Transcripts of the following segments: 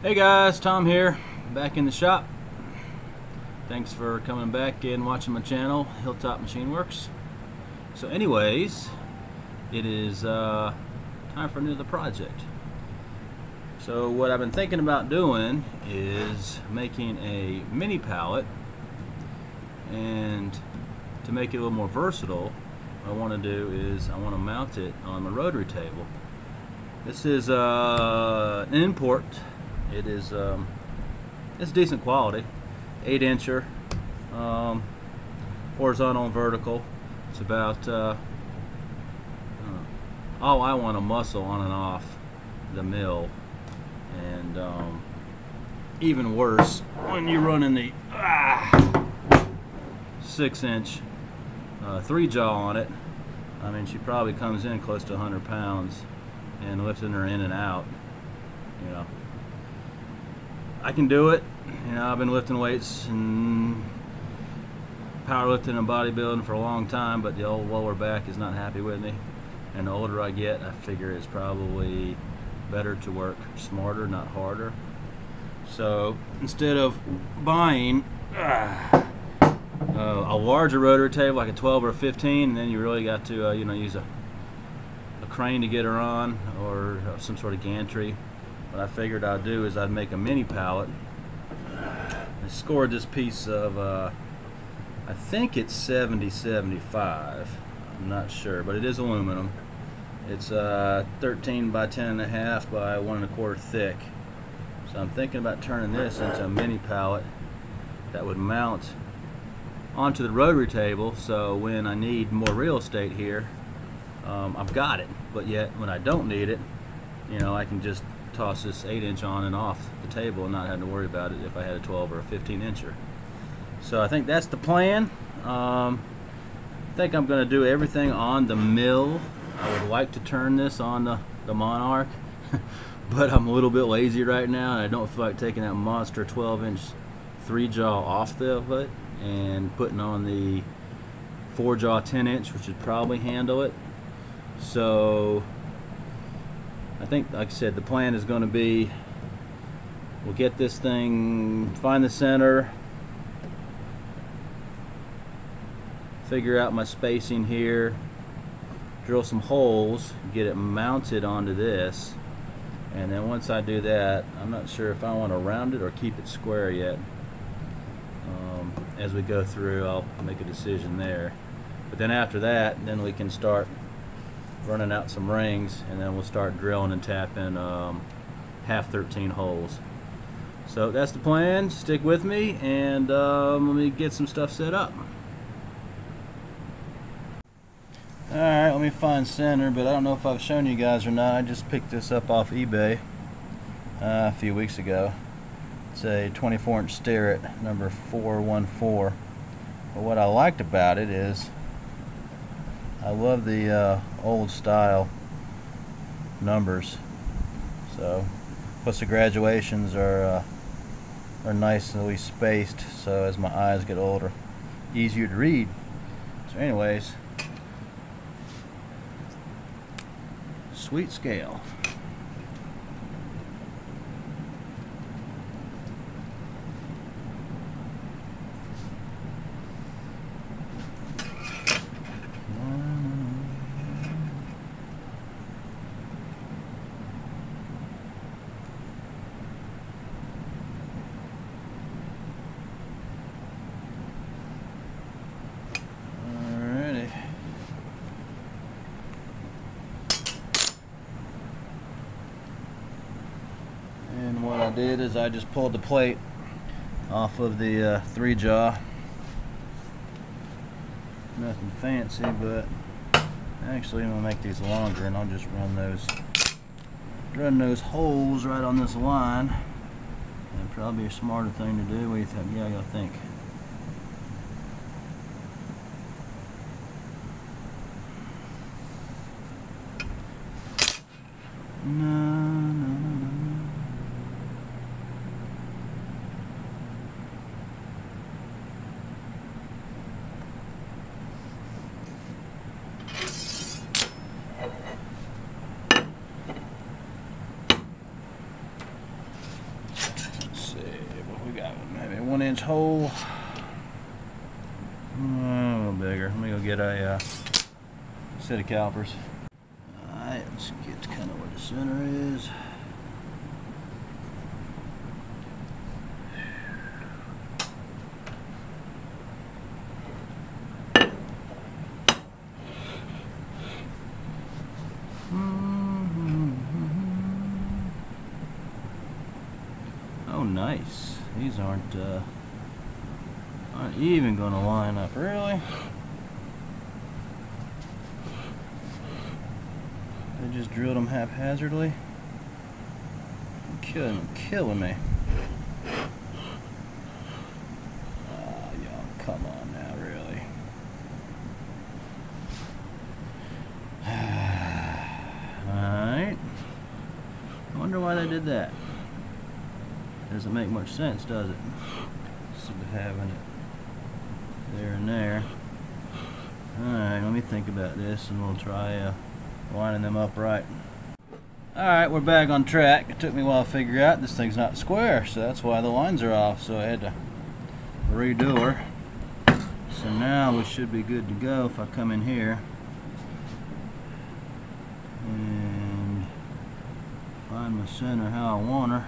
Hey guys, Tom here, back in the shop. Thanks for coming back and watching my channel, Hilltop Machine Works. So anyways, it is time for another project. So what I've been thinking about doing is making a mini pallet, and to make it a little more versatile, what I want to do is I want to mount it on the rotary table. This is an import. It is it's decent quality, 8-incher, horizontal and vertical. It's about oh, I want to muscle on and off the mill, and even worse when you run in the 6-inch 3-jaw on it. I mean, she probably comes in close to 100 pounds, and lifting her in and out, you know, I can do it. You know, I've been lifting weights and powerlifting and bodybuilding for a long time, but the old lower back is not happy with me. And the older I get, I figure it's probably better to work smarter, not harder. So instead of buying a larger rotary table, like a 12 or a 15, and then you really got to you know, use a crane to get her on, or some sort of gantry, what I figured I'd do is I'd make a mini pallet. I scored this piece of I think it's 70-75, I'm not sure, but it is aluminum. It's 13 by 10.5 by 1 1/4 thick. So I'm thinking about turning this into a mini pallet that would mount onto the rotary table, so when I need more real estate here, I've got it. But yet when I don't need it, you know, I can just toss this 8-inch on and off the table and not have to worry about it if I had a 12 or a 15-incher. So I think that's the plan. I think I'm going to do everything on the mill. I would like to turn this on the Monarch, but I'm a little bit lazy right now, and I don't feel like taking that monster 12-inch 3-jaw off of it and putting on the 4-jaw 10-inch, which would probably handle it. So I think, like I said, the plan is going to be, we'll get this thing, find the center, figure out my spacing here, drill some holes, get it mounted onto this, and then once I do that, I'm not sure if I want to round it or keep it square yet. As we go through, I'll make a decision there. But then after that, then we can start running out some rings, and then we'll start drilling and tapping half 13 holes. So that's the plan. Stick with me, and let me get some stuff set up. Alright, let me find center, but I don't know if I've shown you guys or not. I just picked this up off eBay a few weeks ago. It's a 24-inch Starrett, number 414. But what I liked about it is I love the old style numbers. So, plus the graduations are nicely spaced, so as my eyes get older, easier to read. So anyways, sweet scale. What I did is I just pulled the plate off of the 3-jaw. Nothing fancy, but actually I'm gonna make these longer, and I'll just run those holes right on this line. And probably a smarter thing to do. What do you think? Yeah, y'all think. No. Let's see what we got. Maybe a 1-inch hole. A little bigger. Let me go get a set of calipers. Alright, let's get kind of where the center is. Oh, nice. These aren't even going to line up, really. They just drilled them haphazardly. You're killing me. Oh, y'all, come on now, really. Alright. I wonder why they did that. Doesn't make much sense, does it? Instead of having it there and there. Alright, let me think about this and we'll try lining them up right. Alright, we're back on track. It took me a while to figure out this thing's not square, so that's why the lines are off, so I had to redo her. So now we should be good to go if I come in here and find my center how I want her.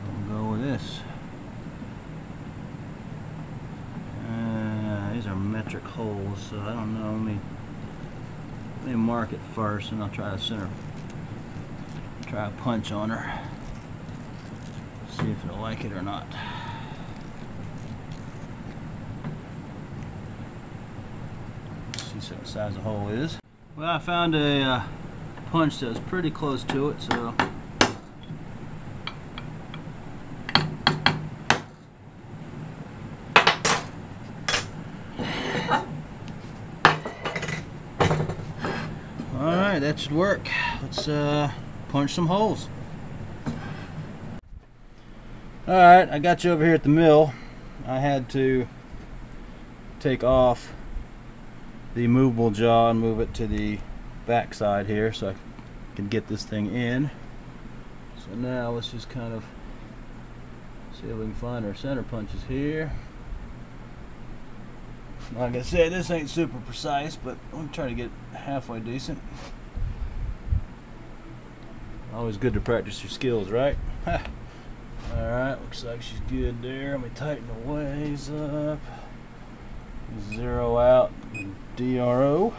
I'll go with this. These are metric holes, so I don't know. Let me mark it first, and I'll try to center. Try a punch on her. See if it'll like it or not. See what size the hole is. Well, I found a punch that was pretty close to it, so. Alright, that should work. Let's punch some holes. Alright, I got you over here at the mill. I had to take off the movable jaw and move it to the back side here so I can get this thing in. So now let's just kind of see if we can find our center punches here. Like I said, this ain't super precise, but I'm gonna try to get halfway decent. Always good to practice your skills, right? Alright, looks like she's good there. Let me tighten the ways up. Zero out DRO.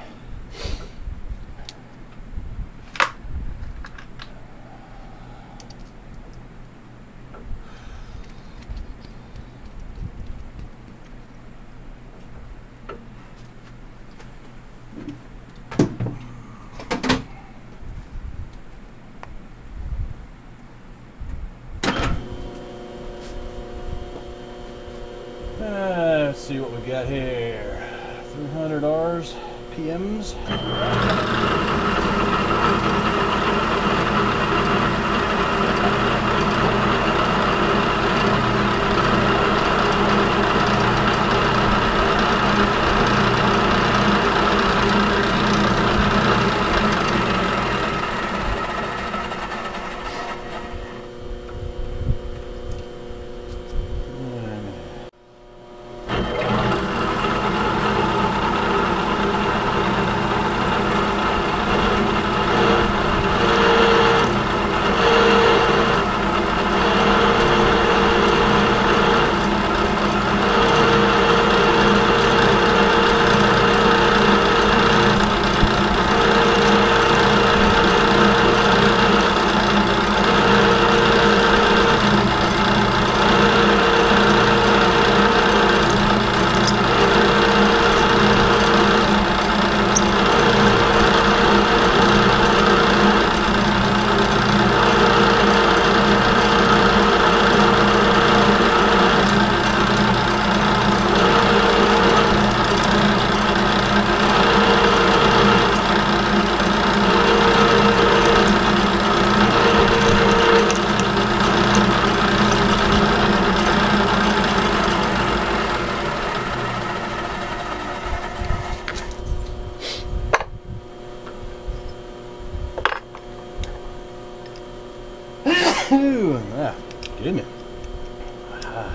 Let's see what we got here. 300 Rs, PMs. Ah, give me. Ah.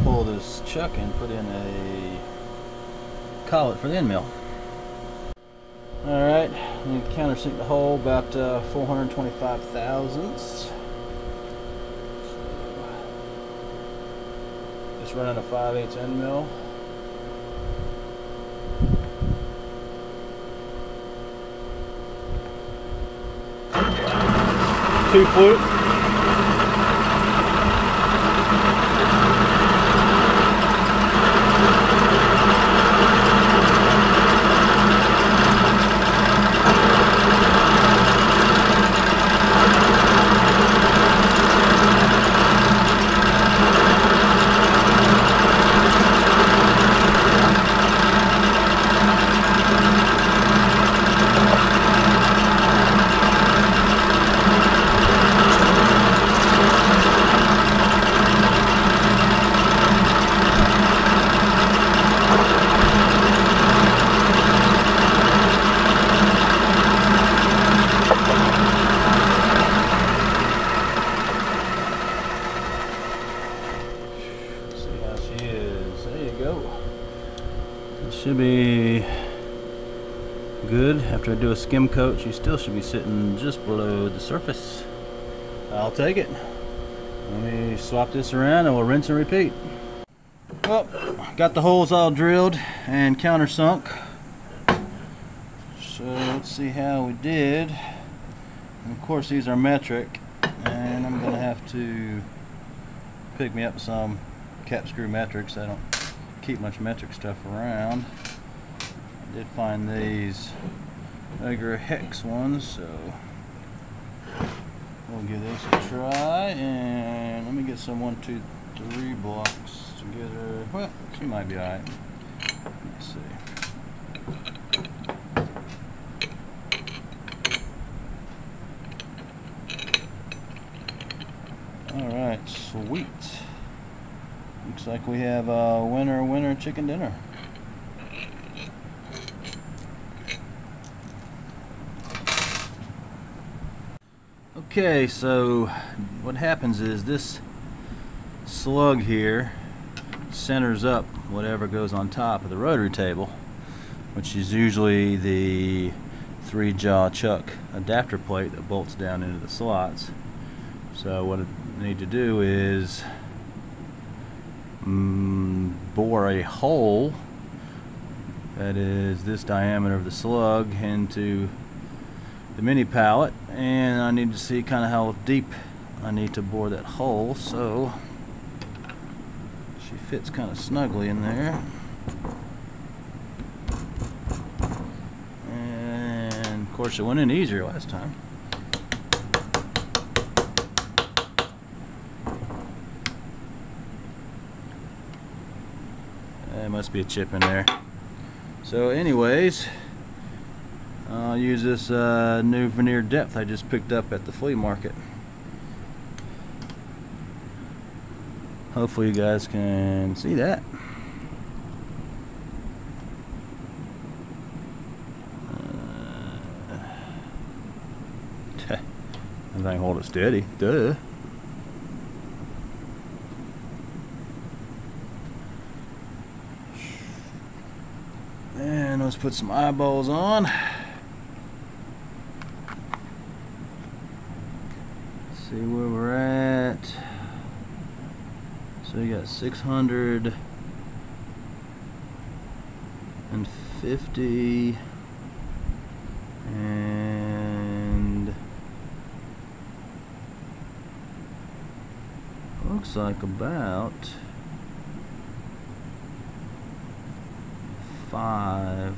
Pull this chuck and put in a collet for the end mill. Alright, I'm going to countersink the hole about 425 thousandths. Just running a 5/8 end mill. Two flute. Should be good. After I do a skim coat, she still should be sitting just below the surface. I'll take it. Let me swap this around and we'll rinse and repeat. Well, got the holes all drilled and countersunk. So let's see how we did. And of course these are metric, and I'm gonna have to pick me up some cap screw metrics. I don't keep much metric stuff around. I did find these regular hex ones, so we'll give this a try. And let me get some 1, 2, 3 blocks together. Well, she might be alright. Let's see. Alright, sweet. Looks like we have a winner chicken dinner. Okay, so what happens is this slug here centers up whatever goes on top of the rotary table, which is usually the 3-jaw chuck adapter plate that bolts down into the slots. So what I need to do is bore a hole that is this diameter of the slug into the mini pallet, and I need to see kind of how deep I need to bore that hole. So she fits kind of snugly in there, and of course it went in easier last time. There must be a chip in there. So anyways, I'll use this new veneer depth I just picked up at the flea market. Hopefully you guys can see that. I think hold it steady. Duh. And let's put some eyeballs on. See where we're at. So you got 650 and looks like about 5.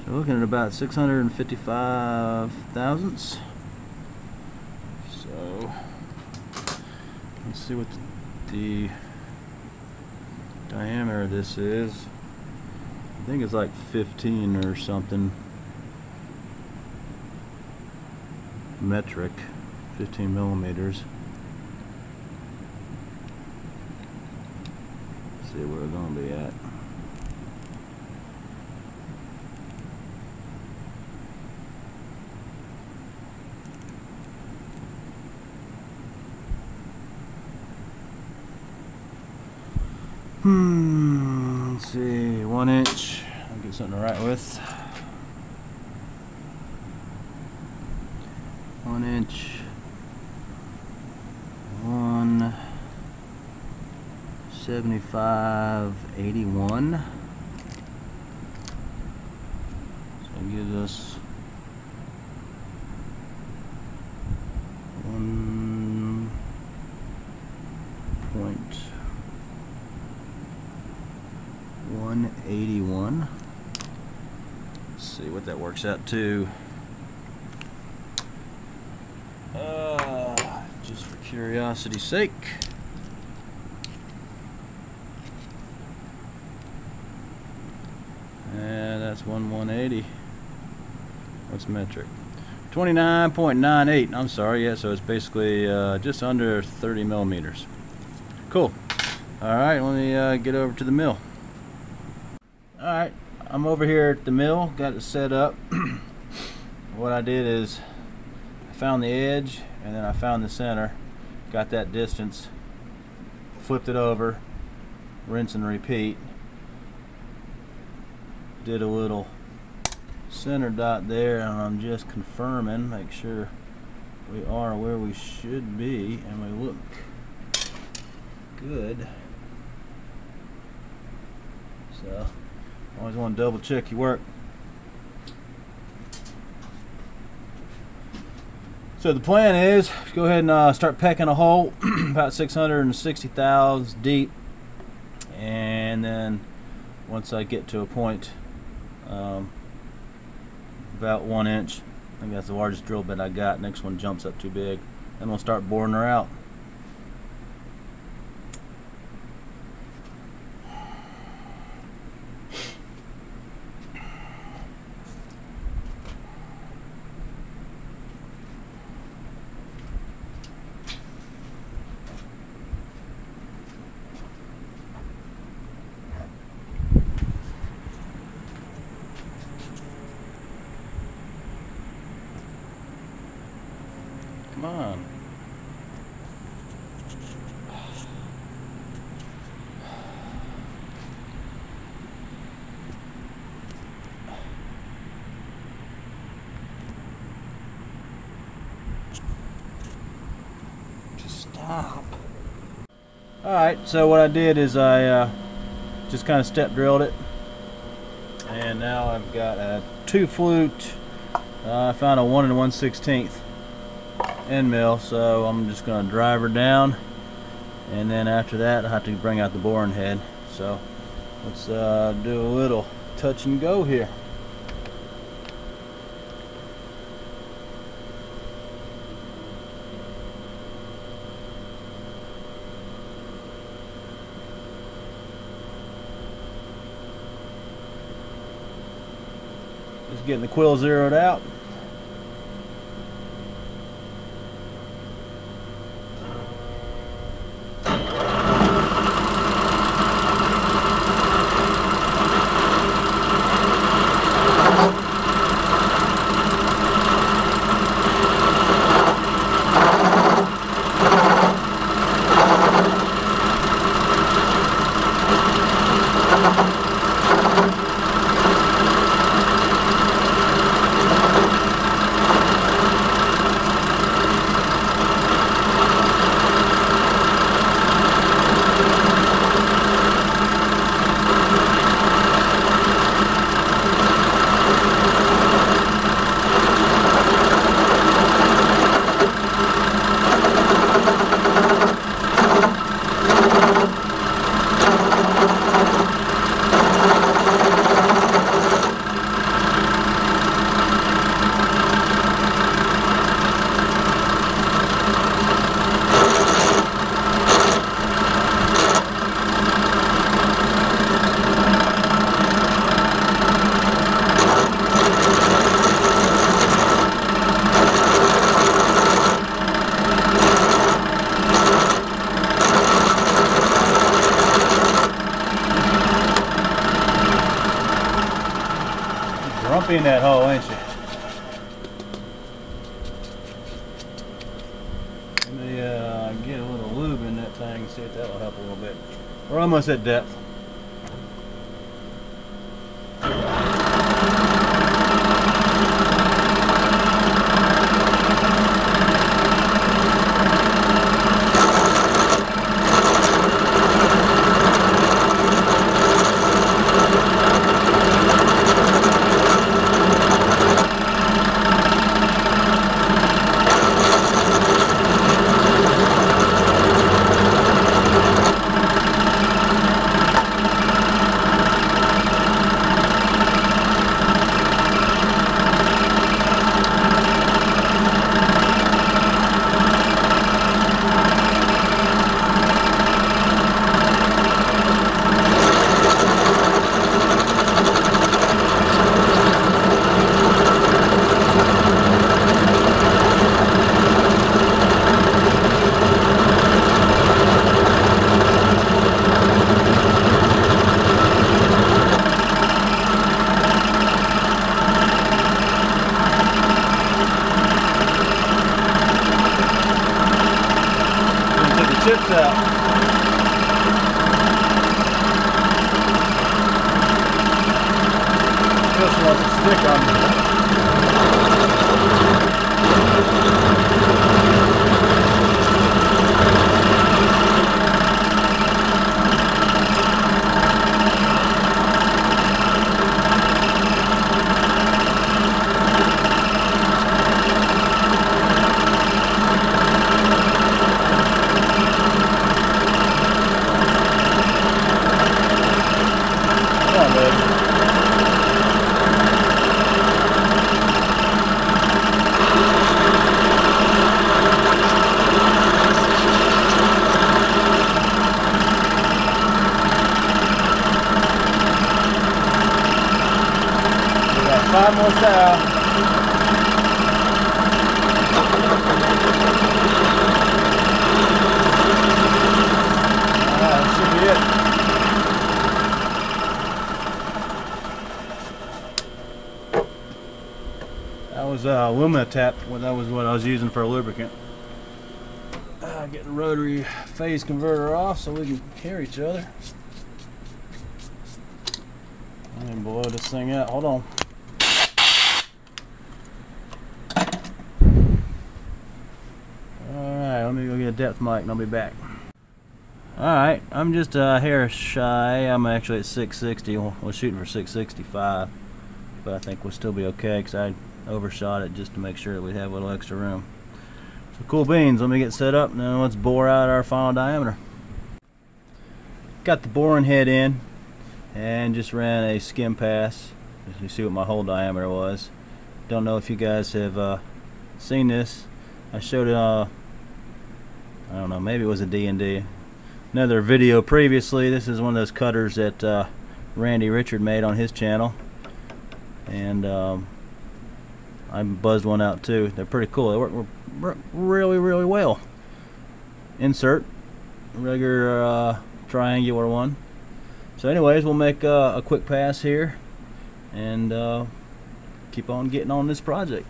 So we're looking at about 655 thousandths. So let's see what the diameter of this is. I think it's like 15 or something metric, 15 millimeters. Let's see where we're going to be at. Let's see, 1 inch. I'll get something to write with. 1 inch. 175.81. So it gives us 1.181. Let's see what that works out to. Just for curiosity's sake. And that's 180. What's metric? 29.98. I'm sorry, yeah, so it's basically just under 30 millimeters. Cool. Alright, let me get over to the mill. Alright, I'm over here at the mill, got it set up. What I did is I found the edge and then I found the center, got that distance, flipped it over, rinse and repeat. Did a little center dot there, and I'm just confirming, make sure we are where we should be and we look good. So always want to double check your work. So the plan is go ahead and start pecking a hole about 660 thou deep, and then once I get to a point about 1 inch, I think that's the largest drill bit I got. Next one jumps up too big, and we'll start boring her out. Come on. Just stop. Alright, so what I did is I just kind of step drilled it. And now I've got a 2 flute. I found a 1 1/16 end mill, so I'm just going to drive her down, and then after that I have to bring out the boring head. So let's do a little touch and go here. Just getting the quill zeroed out. be in that hole, ain't she? Let me get a little lube in that thing and see if that will help a little bit. We're almost at depth. Chips out. Still she wants to stick on me. Five more down. That should be it. That was alumina tap. Well, that was what I was using for a lubricant. Get the rotary phase converter off so we can hear each other. Let me blow this thing out. Hold on. Let me go get a depth mic and I'll be back. Alright, I'm just a hair shy. I'm actually at 660. We're shooting for 665, but I think we'll still be okay because I overshot it just to make sure that we have a little extra room. So cool beans, let me get set up and then let's bore out our final diameter. Got the boring head in and just ran a skim pass. You see what my hole diameter was. Don't know if you guys have seen this. I showed it I don't know, maybe it was a D&D. Another video previously. This is one of those cutters that Randy Richard made on his channel. And I buzzed one out too. They're pretty cool. They work really, really well. Insert. Regular triangular one. So anyways, we'll make a quick pass here. And keep on getting on this project.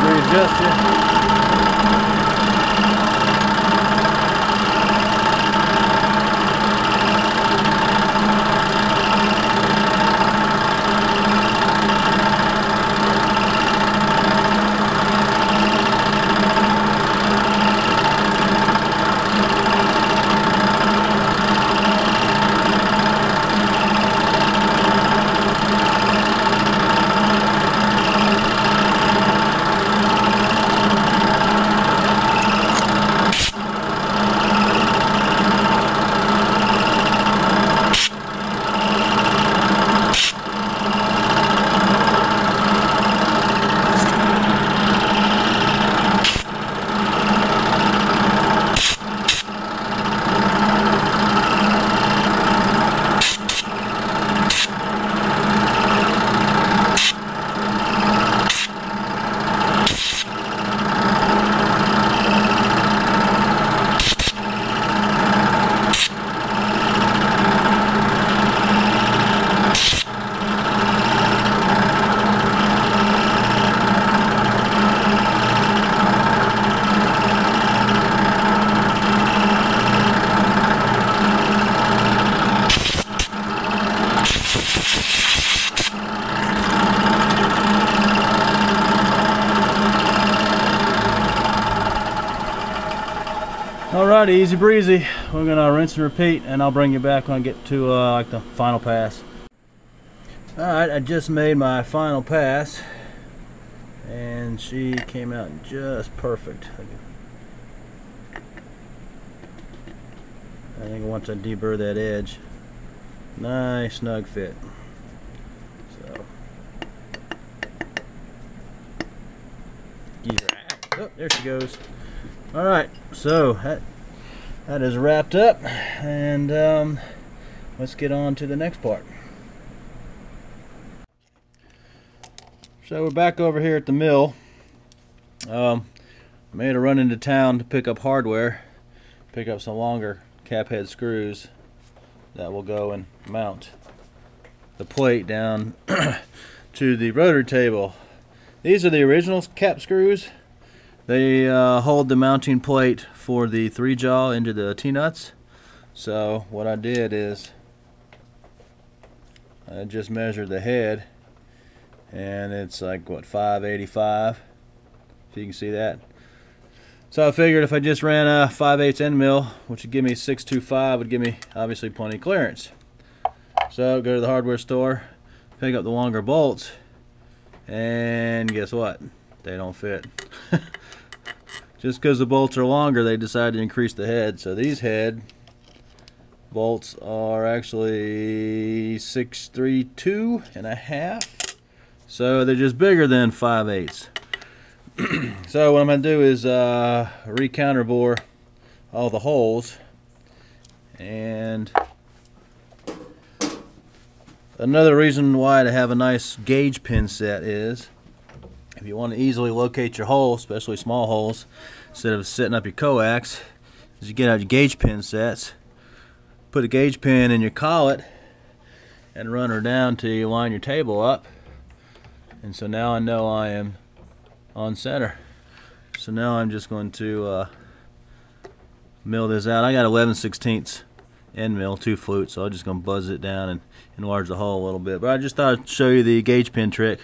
Readjust it. Alrighty, easy breezy. We're gonna rinse and repeat, and I'll bring you back when I get to like the final pass. Alright, I just made my final pass, and she came out just perfect. I think once I deburr that edge, nice snug fit. So, oh, there she goes. Alright, so that is wrapped up, and let's get on to the next part. So we're back over here at the mill. Made a run into town to pick up hardware, pick up some longer cap head screws that will go and mount the plate down to the rotary table. These are the original cap screws. They hold the mounting plate for the 3-jaw into the T-nuts. So what I did is I just measured the head, and it's like, what, 585, if you can see that. So I figured if I just ran a 5/8 end mill, which would give me 625, would give me obviously plenty of clearance. So go to the hardware store, pick up the longer bolts, and guess what? They don't fit. Just because the bolts are longer, they decided to increase the head. So these head bolts are actually 632 and a half. So they're just bigger than 5/8. So what I'm going to do is re-counterbore all the holes. And another reason why to have a nice gauge pin set is if you want to easily locate your hole, especially small holes, instead of setting up your coax, is you get out your gauge pin sets, put a gauge pin in your collet, and run her down till you line your table up. And so now I know I am on center. So now I'm just going to mill this out. I got 11/16 end mill, 2 flutes, so I'm just going to buzz it down and enlarge the hole a little bit. But I just thought I'd show you the gauge pin trick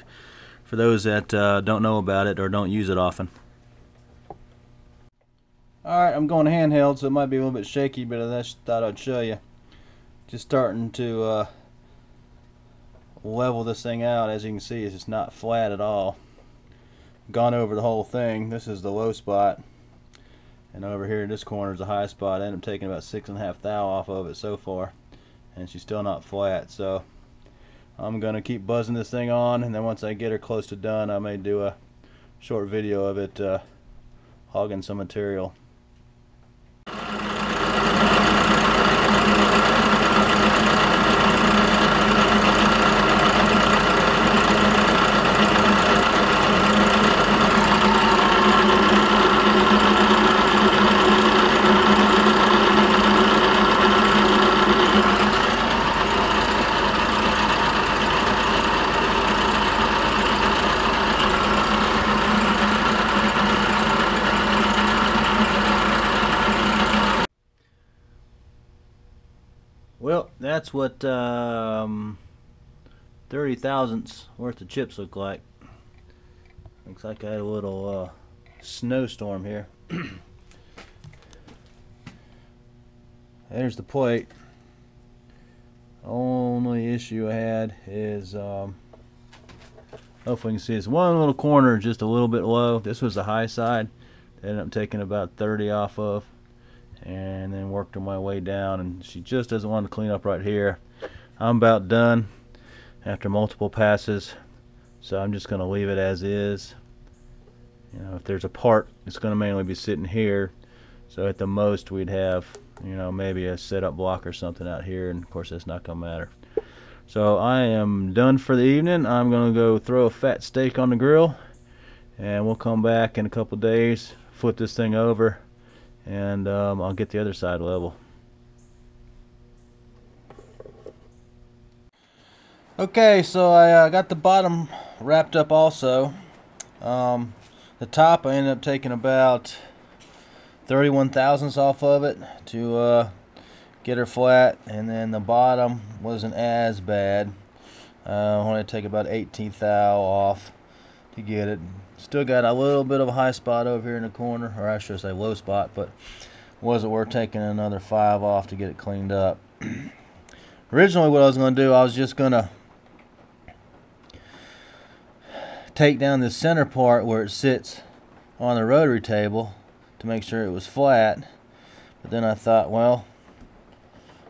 for those that don't know about it or don't use it often. Alright, I'm going handheld, so it might be a little bit shaky, but I just thought I'd show you. Just starting to level this thing out. As you can see, it's just not flat at all. Gone over the whole thing. This is the low spot, and over here this corner is the high spot. I ended up taking about 6.5 thou off of it so far, and she's still not flat. So I'm gonna keep buzzing this thing on, and then once I get her close to done, I may do a short video of it hogging some material. Well, that's what 30 thousandths worth of chips look like. Looks like I had a little snowstorm here. There's the plate. Only issue I had is hopefully you can see this one little corner just a little bit low. This was the high side. I ended up taking about 30 off of, and then worked my way down, and she just doesn't want to clean up right here. I'm about done after multiple passes, so I'm just going to leave it as is. You know, if there's a part, it's going to mainly be sitting here, so at the most we'd have, you know, maybe a setup block or something out here, and of course that's not going to matter. So I am done for the evening. I'm going to go throw a fat steak on the grill, and we'll come back in a couple days, flip this thing over, and I'll get the other side level. Okay, so I got the bottom wrapped up also. The top I ended up taking about 31 thousandths off of it to get her flat, and then the bottom wasn't as bad. I only take about 1/18 thou off to get it. Still got a little bit of a high spot over here in the corner, or I should say low spot, but wasn't worth taking another 5 off to get it cleaned up. Originally what I was going to do, I was just going to take down this center part where it sits on the rotary table to make sure it was flat, but then I thought, well,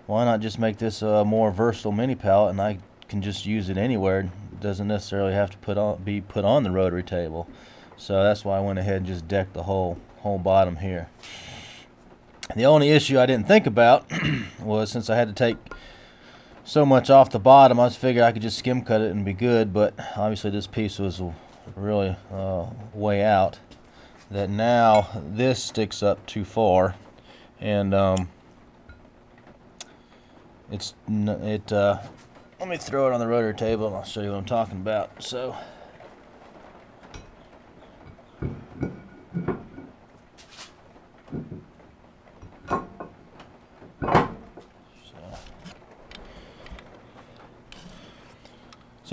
why not just make this a more versatile mini pallet, and I can just use it anywhere. It doesn't necessarily have to be put on the rotary table. So that's why I went ahead and just decked the whole bottom here. The only issue I didn't think about was, since I had to take so much off the bottom, I was figuring I could just skim cut it and be good, but obviously this piece was really way out, that now this sticks up too far, and let me throw it on the rotary table and I'll show you what I'm talking about. So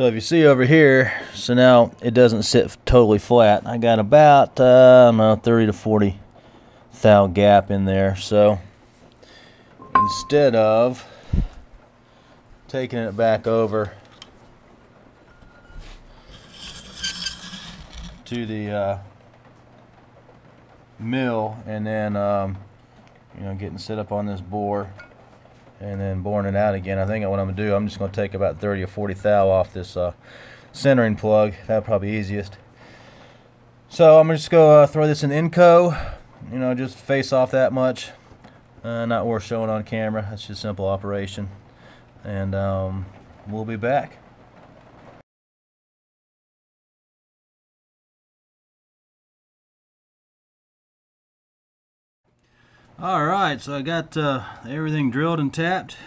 if you see over here, so now it doesn't sit totally flat. I got about I don't know, 30 to 40 thou gap in there. So instead of taking it back over to the mill and then you know, getting set up on this bore and then boring it out again, I think what I'm going to do, I'm just going to take about 30 or 40 thou off this centering plug. That'll probably be easiest. So I'm just going to throw this in Inco, you know, just face off that much. Not worth showing on camera. It's just a simple operation. And we'll be back. Alright, so I got everything drilled and tapped,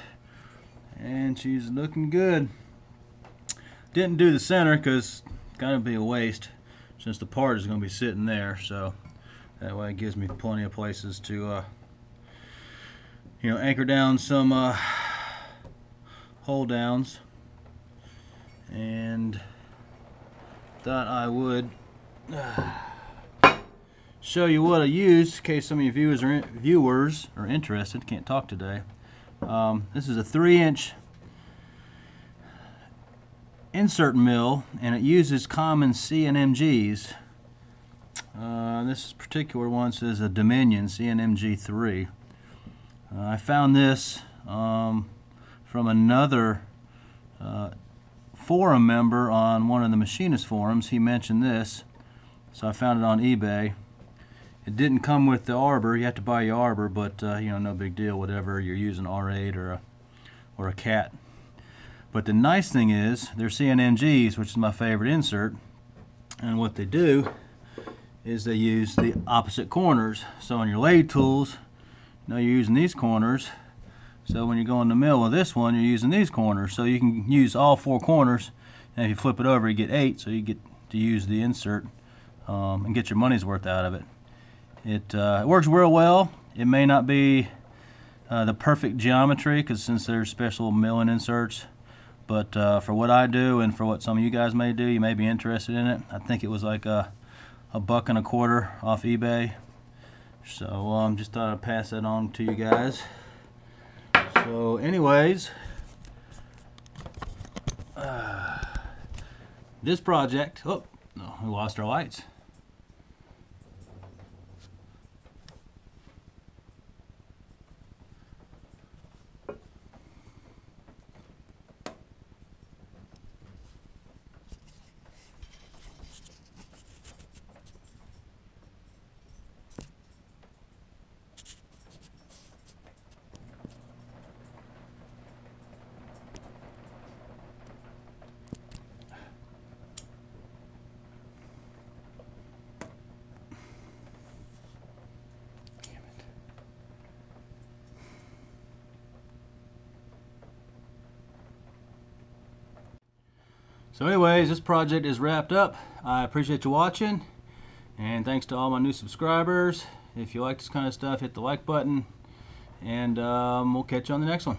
and she's looking good. Didn't do the center because it's going to be a waste since the part is going to be sitting there, so that way it gives me plenty of places to you know, anchor down some hold downs. And thought I would show you what I used in case some of you viewers are interested. Can't talk today. This is a 3-inch insert mill, and it uses common CNMGs. This particular one says a Dominion CNMG 3. I found this from another forum member on one of the machinist forums. He mentioned this, so I found it on eBay. It didn't come with the arbor. You have to buy your arbor, but you know, no big deal, whatever you're using, R8 or a cat. But the nice thing is they're CNMGs, which is my favorite insert, and what they do is they use the opposite corners. So on your lathe tools, you know, you're using these corners. So when you go in the mill with this one, you're using these corners. So you can use all 4 corners, and if you flip it over, you get 8. So you get to use the insert and get your money's worth out of it. It works real well. It may not be the perfect geometry, because since there's special milling inserts, but for what I do and for what some of you guys may do, you may be interested in it. I think it was like $1.25 off eBay. So just thought I'd pass that on to you guys. So anyways, this project, oh no, we lost our lights. So anyways, this project is wrapped up. I appreciate you watching, and thanks to all my new subscribers. If you like this kind of stuff, hit the like button, and we'll catch you on the next one.